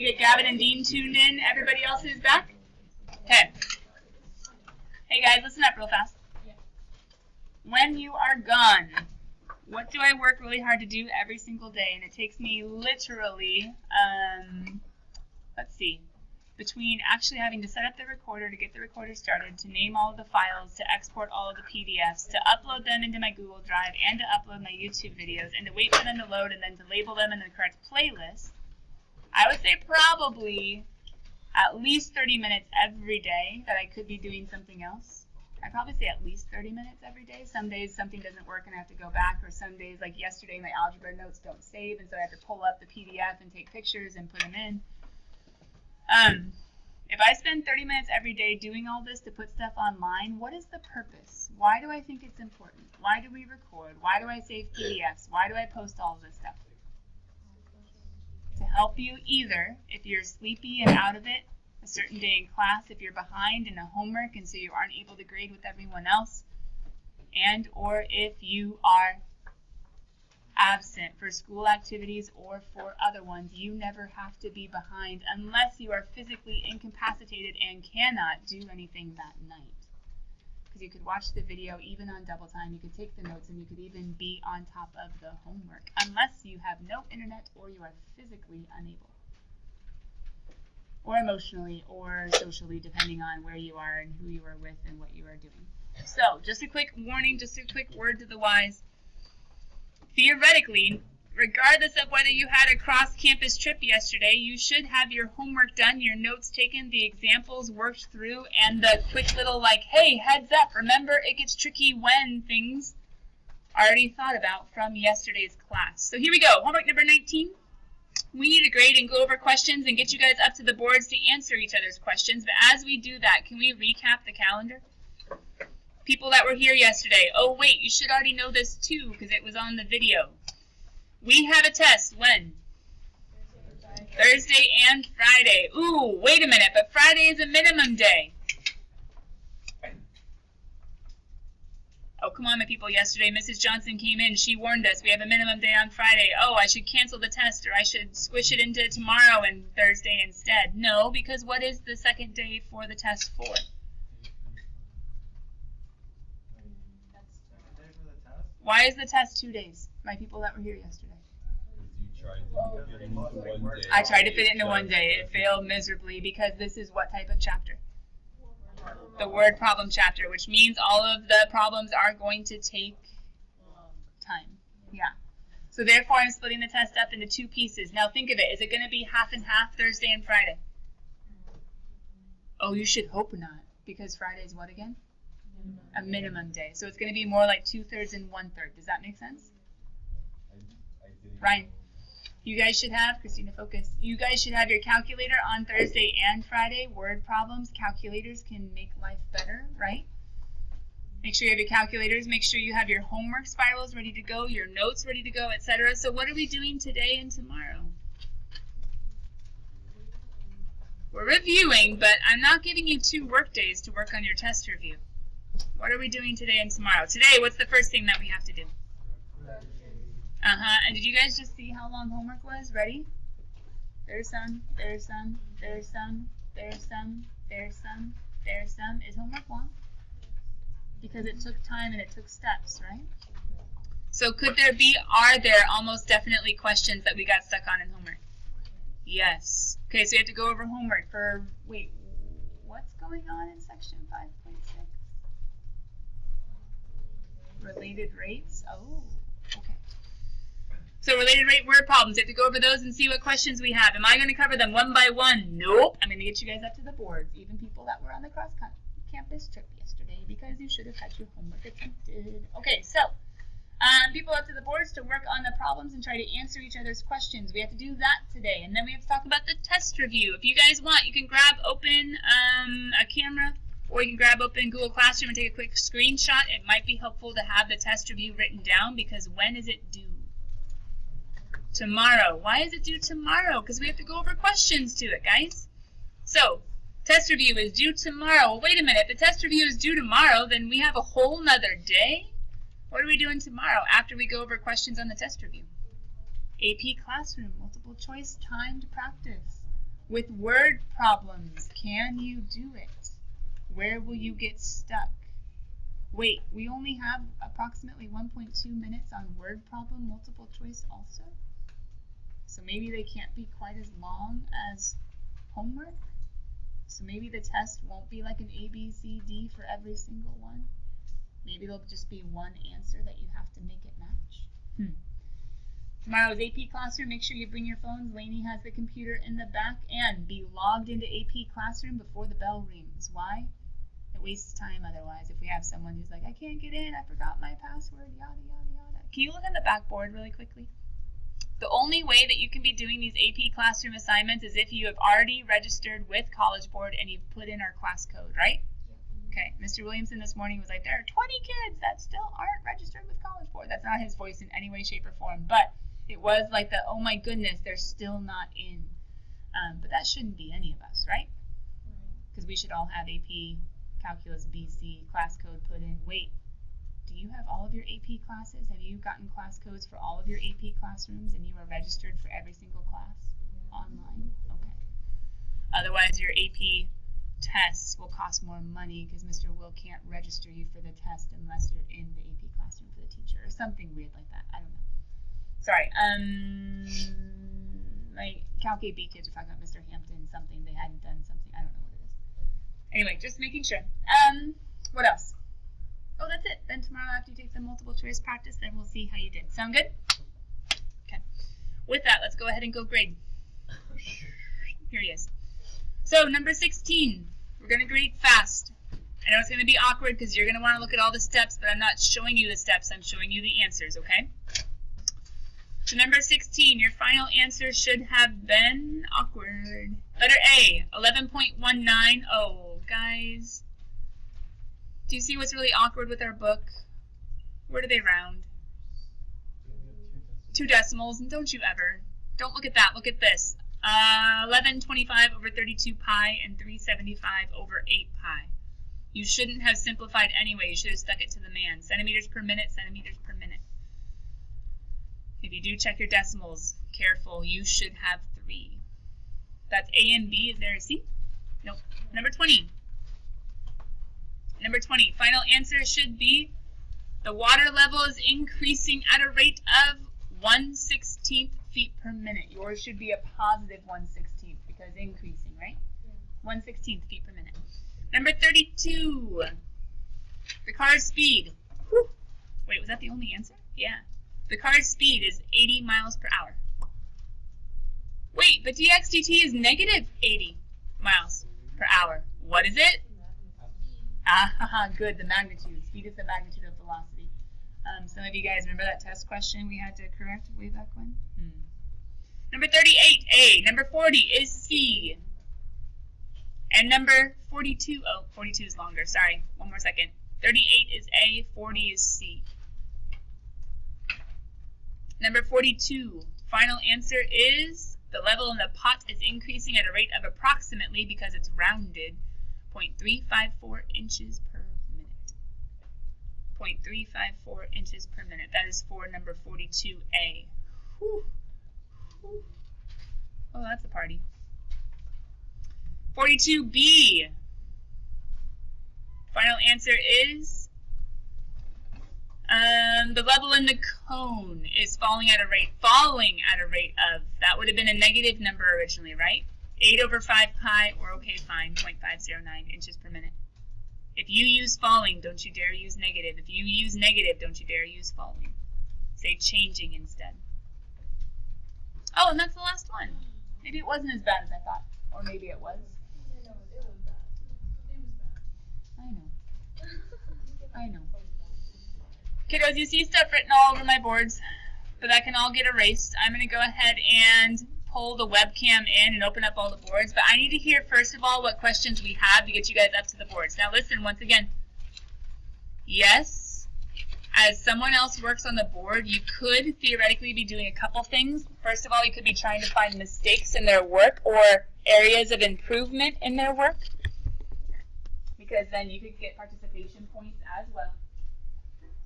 Get Gavin and Dean tuned in. Everybody else is back? Okay. Hey guys, listen up real fast. When you are gone, what do I work really hard to do every single day? And it takes me literally, between actually having to set up the recorder to get the recorder started, to name all of the files, to export all of the PDFs, to upload them into my Google Drive, and to upload my YouTube videos, and to wait for them to load, and then to label them in the correct playlist, I would say probably at least 30 minutes every day that I could be doing something else. I'd probably say at least 30 minutes every day. Some days something doesn't work and I have to go back, or some days, like yesterday, my algebra notes don't save, and so I have to pull up the PDF and take pictures and put them in. If I spend 30 minutes every day doing all this to put stuff online, what is the purpose? Why do I think it's important? Why do we record? Why do I save PDFs? Why do I post all of this stuff? To help you either, if you're sleepy and out of it, a certain day in class, if you're behind in a homework and so you aren't able to grade with everyone else, and or if you are absent for school activities or for other ones, you never have to be behind unless you are physically incapacitated and cannot do anything that night. Because you could watch the video even on double time, you could take the notes, and you could even be on top of the homework, unless you have no internet or you are physically unable. Or emotionally or socially, depending on where you are and who you are with and what you are doing. So, just a quick warning, just a quick word to the wise. Theoretically, regardless of whether you had a cross-campus trip yesterday, you should have your homework done, your notes taken, the examples worked through, and the quick little hey, heads up, remember it gets tricky when things already thought about from yesterday's class. So here we go, homework number 19. We need to grade and go over questions and get you guys up to the boards to answer each other's questions, but as we do that, can we recap the calendar? People that were here yesterday, oh wait, you should already know this too because it was on the video. We have a test when? Thursday and Friday. Ooh, wait a minute, but Friday is a minimum day. Oh, come on, my people. Yesterday, Mrs. Johnson came in. She warned us we have a minimum day on Friday. Oh, I should cancel the test, or I should squish it into tomorrow and Thursday instead. No, because what is the second day for the test for? Why is the test 2 days? My people that were here yesterday. I tried to fit it into one day. It failed miserably because this is what type of chapter? The word problem chapter, which means all of the problems are going to take time. Yeah. So therefore, I'm splitting the test up into 2 pieces. Now think of it. Is it going to be half and half Thursday and Friday? Oh, you should hope not, because Friday is what again? A minimum day. So it's going to be more like 2/3 and 1/3. Does that make sense? Ryan, you guys should have, Christina, focus. You guys should have your calculator on Thursday and Friday. Word problems, calculators can make life better, right? Make sure you have your calculators. Make sure you have your homework spirals ready to go, your notes ready to go, etc. So what are we doing today and tomorrow? We're reviewing, but I'm not giving you 2 work days to work on your test review. What are we doing today and tomorrow? Today, what's the first thing that we have to do? And did you guys just see how long homework was? Ready? There's some, there's some, there's some, there's some, there's some, there's some. Is homework long? Because it took time and it took steps, right? So could there be, are there almost definitely questions that we got stuck on in homework? Yes. Okay, so you have to go over homework for, wait, what's going on in section 5.6? Related rates? Oh, okay. So related rate word problems. You have to go over those and see what questions we have. Am I going to cover them one by one? Nope. I'm going to get you guys up to the boards, even people that were on the cross-campus trip yesterday, because you should have had your homework attempted. Okay, so people up to the boards to work on the problems and try to answer each other's questions. We have to do that today. And then we have to talk about the test review. If you guys want, you can grab open a camera, or you can grab open Google Classroom and take a quick screenshot. It might be helpful to have the test review written down, because when is it due? Tomorrow. Why is it due tomorrow? Because we have to go over questions to it, guys. So, test review is due tomorrow. Well, wait a minute. If the test review is due tomorrow, then we have a whole nother day? What are we doing tomorrow after we go over questions on the test review? AP Classroom, multiple choice, timed practice. With word problems, can you do it? Where will you get stuck? Wait, we only have approximately 1.2 minutes on word problem multiple choice also? So maybe they can't be quite as long as homework? So maybe the test won't be like an A, B, C, D for every single one? Maybe there'll just be one answer that you have to make it match? Tomorrow's AP Classroom, make sure you bring your phones. Lainey has the computer in the back, and be logged into AP Classroom before the bell rings. Why? It wastes time otherwise. If we have someone who's like, I can't get in, I forgot my password, yada, yada, yada. Can you look on the backboard really quickly? The only way that you can be doing these AP Classroom assignments is if you have already registered with College Board and you've put in our class code, right? Okay, Mr. Williamson this morning was like, there are 20 kids that still aren't registered with College Board. That's not his voice in any way, shape, or form, but it was like the, oh my goodness, they're still not in. But that shouldn't be any of us, right? Because we should all have AP, Calculus, BC, class code put in. Wait, do you have all of your AP classes? Have you gotten class codes for all of your AP classrooms and you are registered for every single class online? Okay. Otherwise, your AP tests will cost more money because Mr. Will can't register you for the test unless you're in the AP classroom for the teacher or something weird like that. I don't know. Sorry, my CalcB kids were talking about Mr. Hampton, something, they hadn't done something, I don't know what it is. Anyway, just making sure. What else? Oh, that's it. Then tomorrow after you take the multiple choice practice, then we'll see how you did. Sound good? Okay. With that, let's go ahead and go grade. Here he is. So, number 16, we're going to grade fast. I know it's going to be awkward because you're going to want to look at all the steps, but I'm not showing you the steps, I'm showing you the answers, okay? So number 16, your final answer should have been awkward. Letter A, 11.19. Oh, guys. Do you see what's really awkward with our book? Where do they round? 2 decimals, and don't you ever. Don't look at that, look at this. 1125 over 32 pi and 375 over 8 pi. You shouldn't have simplified anyway, you should have stuck it to the man. Centimeters per minute, centimeters per minute. If you do check your decimals, careful, you should have 3. That's A and B. Is there a C? Nope. Number 20. Number 20. Final answer should be the water level is increasing at a rate of 1/16 feet per minute. Yours should be a positive 1/16 because increasing, right? Yeah. 1/16 feet per minute. Number 32. The car's speed. Whew. Wait, was that the only answer? Yeah. The car's speed is 80 miles per hour. Wait, but dx/dt is negative 80 miles per hour. What is it? Good, the magnitude. Speed is the magnitude of velocity. Some of you guys remember that test question we had to correct way back when? Number 38, A. Number 40 is C. And number 42, 42 is longer, sorry. One more second. 38 is A, 40 is C. Number 42, final answer is the level in the pot is increasing at a rate of approximately, because it's rounded, 0.354 inches per minute. 0.354 inches per minute. That is for number 42A. Whew. Whew. Oh, that's a party. 42B. Final answer is the level in the cone is falling at a rate of, that would have been a negative number originally, right? 8 over 5 pi, or okay, fine, 0.509 inches per minute. If you use falling, don't you dare use negative. If you use negative, don't you dare use falling. Say changing instead. Oh, and that's the last one. Maybe it wasn't as bad as I thought. Or maybe it was. No, it was bad. It was bad. I know. Kiddos, you see stuff written all over my boards, but that can all get erased. I'm going to go ahead and pull the webcam in and open up all the boards, but I need to hear first of all what questions we have to get you guys up to the boards. Now listen, once again, yes, as someone else works on the board, you could theoretically be doing a couple things. First of all, you could be trying to find mistakes in their work or areas of improvement in their work, because then you could get participation points as well.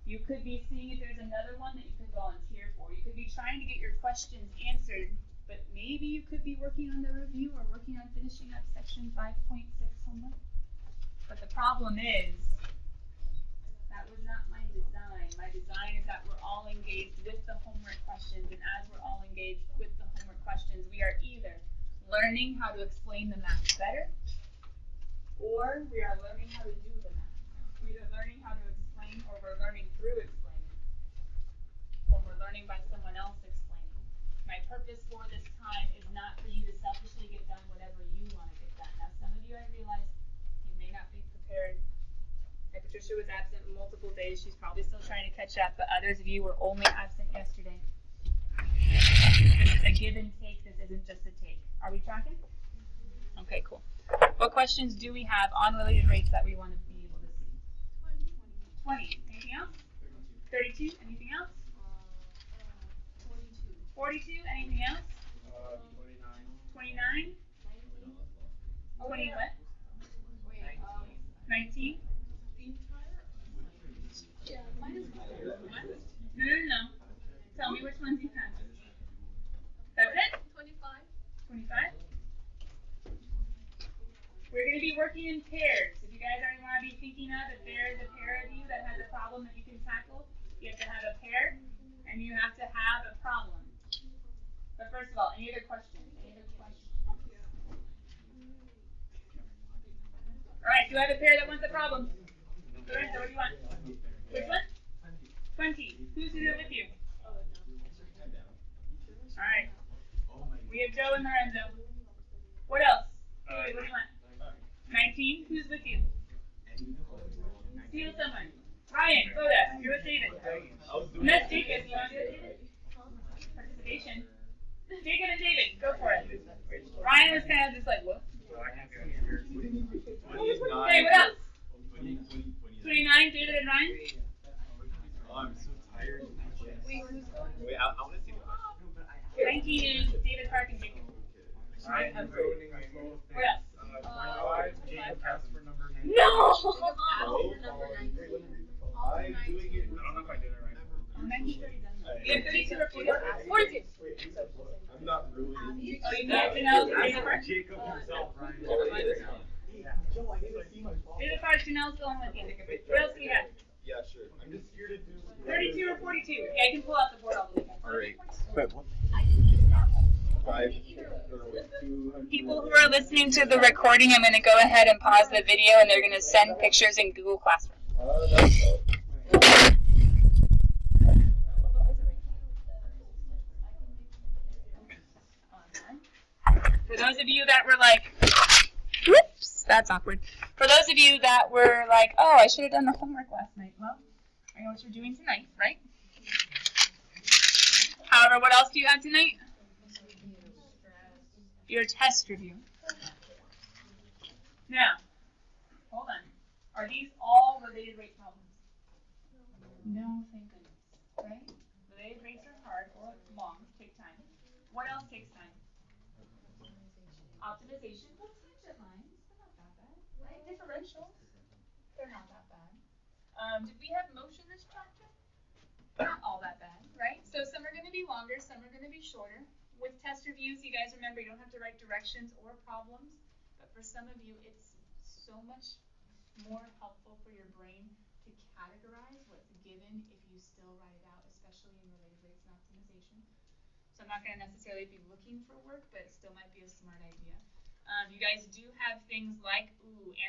You could be seeing if there's another one that you could volunteer for. You could be trying to get your questions answered, but maybe you could be working on the review or working section 5.6 homework. But the problem is, that was not my design. My design is that we're all engaged with the homework questions, and as we're all engaged with the homework questions, we are either learning how to explain the math better, or we are learning how to do the math. We're either learning how to explain, or we're learning through explaining, or we're learning by someone else explaining. My purpose for this time is not for you to selfishly get done whatever you want to get done. Now, some of you, I realize, you may not be prepared. Patricia was absent multiple days. She's probably still trying to catch up, but others of you were only absent yesterday. This is a give and take. This isn't just a take. Are we tracking? Okay, cool. What questions do we have on related rates that we want to be able to see? 20. Anything else? 32. Anything else? 42. Anything else? 29. 20 what? 19. Yeah, mine is No. Tell me which ones you have. That's it? 25. 25. We're going to be working in pairs. If you guys already want to be thinking of, if there is a pair of you that has a problem that you can tackle, you have to have a pair, and you have to have a problem. But first of all, any other questions? All right, do I have a pair that wants a problem? Lorenzo, what do you want? Which one? 20. Who's in it with you? All right. We have Joe and Lorenzo. What else? What do you want? 19. Who's with you? Steal someone. Ryan, Soda, you're with David. And that's Jacob. You want to do it, David? Participation. Jacob and David, go for it. Ryan was kind of just like, what? Okay, what else? 29, David and Ryan? Oh, I'm so tired. Wait, who's going? Wait, I want to see the question. 19 is David, Park, and Jacob. I have voting. What else? 25, Jacob asked for number 9. No! I'm doing it. I don't know if I did it right. You have 32 or 42? I'm not ruining. Oh, you have Janelle, David Park? Jacob himself, Ryan. David Park, Janelle's going with you. What else do you have? Yeah, sure. I'm just here to do. 32 or 42? Yeah, you can pull out the board all the way. Alright. Wait, what? 5. People who are listening to the recording, I'm going to go ahead and pause the video, and they're going to send pictures in Google Classroom. For those of you that were like, whoops, that's awkward. For those of you that were like, oh, I should have done the homework last night. Well, I know what you're doing tonight, right? However, what else do you have tonight? Your test review. Now, hold on. Are these all related rate problems? No, thank goodness. Right? Related rates are hard or long, take time. What else takes time? Optimization. Well, tangent lines, they're not that bad, right? Differentials, they're not that bad. Did we have motion this chapter? Not all that bad, right? So some are going to be longer, some are going to be shorter. With test reviews, you guys remember you don't have to write directions or problems, but for some of you, it's so much more helpful for your brain to categorize what's given if you still write it out, especially in related rates and optimization. So I'm not going to necessarily be looking for work, but it still might be a smart idea. You guys do have things like,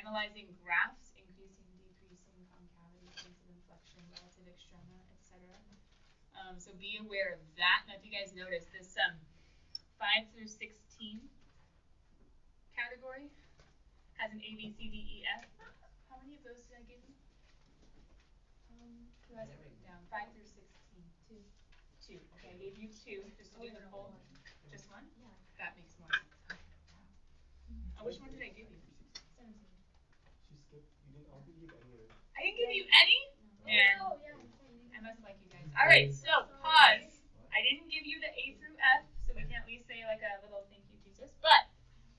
analyzing graphs, increasing, decreasing, concavity, points of inflection, relative extrema, etc. So be aware of that. Now, if you guys notice, this 5 through 16 category has an A, B, C, D, E, F. How many of those did I give you? Who has it written down? 5 through 16. 2. Okay, I gave you 2 just to do the whole. Just one? Yeah. That makes more sense. Which one did I give you? 17. She skipped. You didn't. I don't think you gave any of it. I didn't give you any? And I must like you guys. All right, so pause. I didn't give you the A through F, so we can at least say like a little thank you, Jesus. But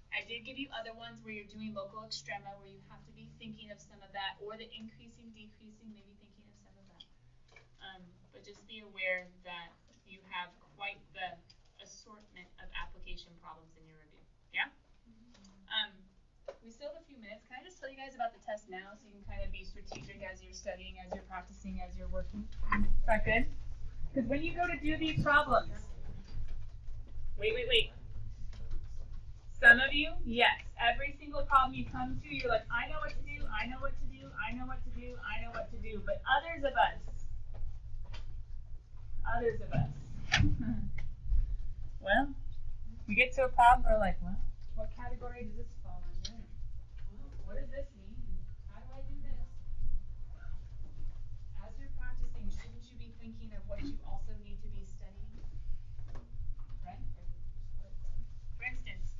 I did give you other ones where you're doing local extrema, where you have to be thinking of some of that, or the increasing, decreasing, maybe thinking of some of that. But just be aware that you have quite the assortment of application problems in your review. Yeah? tell you guys about the test now so you can kind of be strategic as you're studying, as you're practicing, as you're working. Is that good? Because when you go to do these problems, wait. Some of you, yes. Every single problem you come to, you're like, I know what to do, I know what to do, I know what to do, I know what to do. But others of us, well, we get to a problem, we're like, well, what category does this fall under? What does this mean? How do I do this? As you're practicing, shouldn't you be thinking of what you also need to be studying? Right? For instance,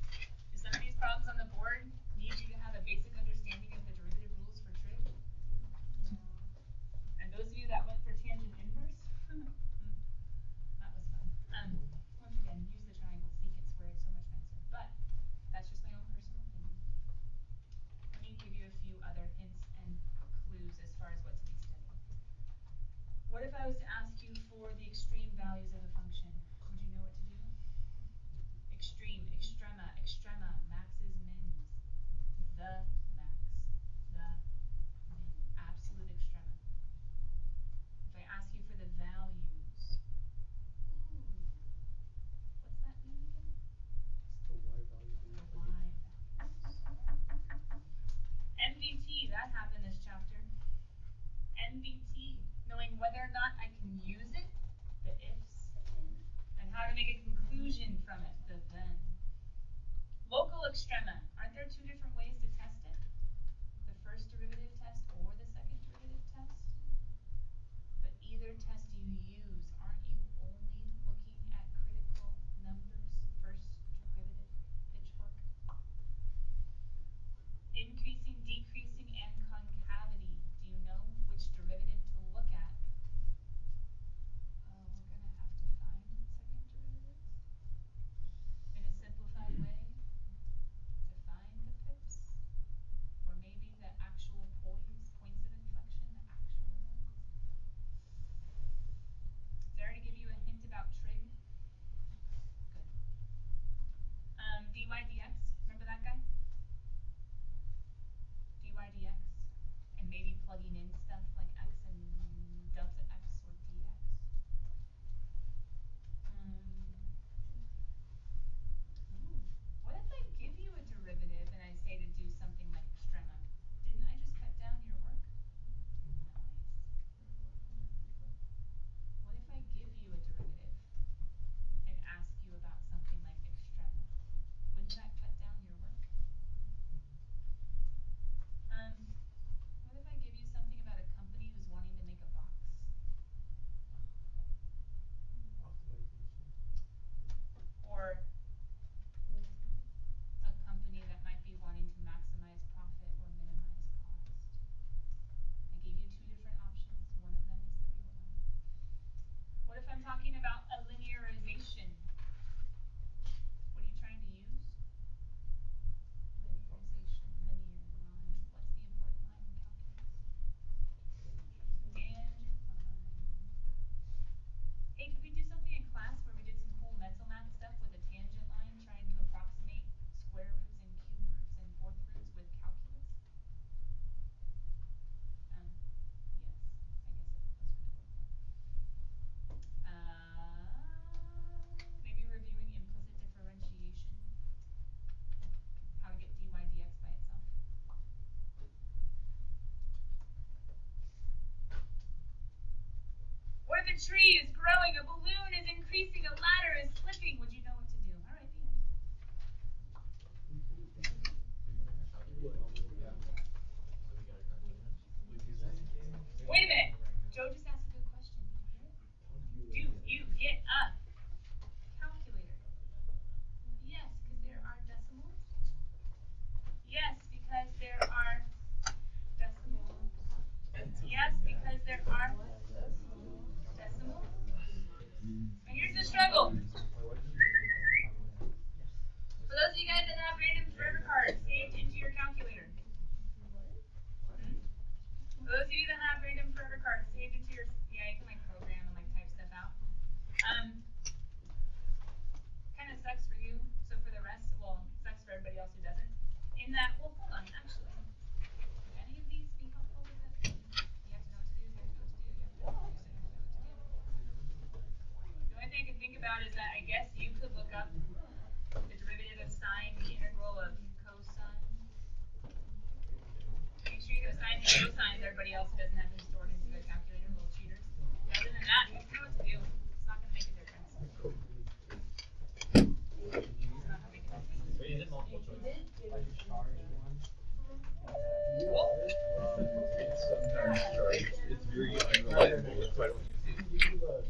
do some of these problems on the board need you to have a basic understanding of the derivative rules for trig? No. And those of you that went for tangent inverse, that was fun. Once again, use the triangle, secant squared, so much nicer. But that's just my own personal opinion. Let me give you a few other hints and clues as far as what to be studying. What if I was to ask you for the extreme values of a function? Would you know what to do? Extreme, extrema, maxes, mins. The max, the min, absolute extrema. If I ask you for the values, what's that mean again? It's the y value. The y values. MVT, that happened this chapter. MVT, knowing whether or not I can use it, the ifs, and how to make a conclusion from it, the then. Local extrema, aren't there two different ways to test it? The first derivative test or the second derivative test? But either test you use, aren't you only looking at critical numbers, first derivative, pitchfork? Increasing, decreasing, and concavity. Do you know which derivative to look at? We're going to have to find second derivatives in a simplified way to find the pips, or maybe the actual points of inflection, the actual ones. Did I already give you a hint about trig? Good. Dy dx, remember that guy? Dy dx, and maybe plugging in stuff like x and delta x or dx. What if I give you a derivative and I say to do something like extrema? Didn't I just cut down your work? Nice. What if I give you a derivative and ask you about something like extrema? Wouldn't that cut down your work? What if I give you something about a company who's wanting to make a box? Optimization. Or a company that might be wanting to maximize profit or minimize cost? I gave you two different options. One of them is the real one. What if I'm talking about a linearization? What are you trying to use? Linearization, linear line. What's the important line in calculus? Tangent line. Hey, did we do something in class where we did some cool mental math stuff with a tangent line trying to approximate square roots and cube roots and fourth roots with calculus? Yes. I guess it was rhetorical. Maybe reviewing implicit differentiation. How to get dy dx by itself. What if a tree is growing, a balloon is increasing, a ladder is slipping? Would you know what to do? All right, the end. Wait a minute. Joe just asked a good question. Did you hear it? Do you get a calculator? Yes, because there are decimals. Yes, because there are decimals. Yes, because there are decimals. And here's the struggle. For those of you guys that have random forever cards saved into your calculator. For those of you that have random forever cards saved into your, yeah, you can like program and like type stuff out. Kind of sucks for you. So for the rest, well, sucks for everybody else who doesn't. In that, well, hold on, actually. guess you could look up the derivative of sine, the integral of cosine. Make sure you have sines and cosines. Everybody else who doesn't have them stored into their calculator, little cheaters. Other than that, you know what to do. It's not going to make a difference. It's not gonna make a difference. Wait, is it multiple choice? It's very unreliable. That's why I don't use it.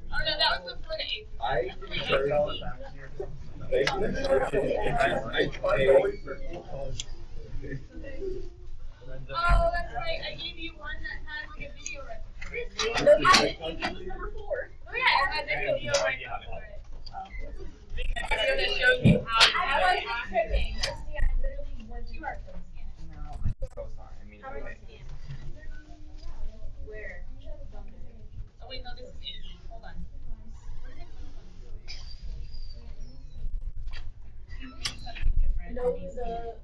Oh no, that was before the 8th. I encourage Oh, that's right. I gave you one that had like a video reference. Number 4. Oh yeah, it has a video reference for it. A video that shows you how to I wasn't tripping. See, I literally wasn't. You are close, yeah. No, I'm so sorry. I mean, How do I scan? Where? Oh wait, no, this is easy. Hold on. What is it? No, the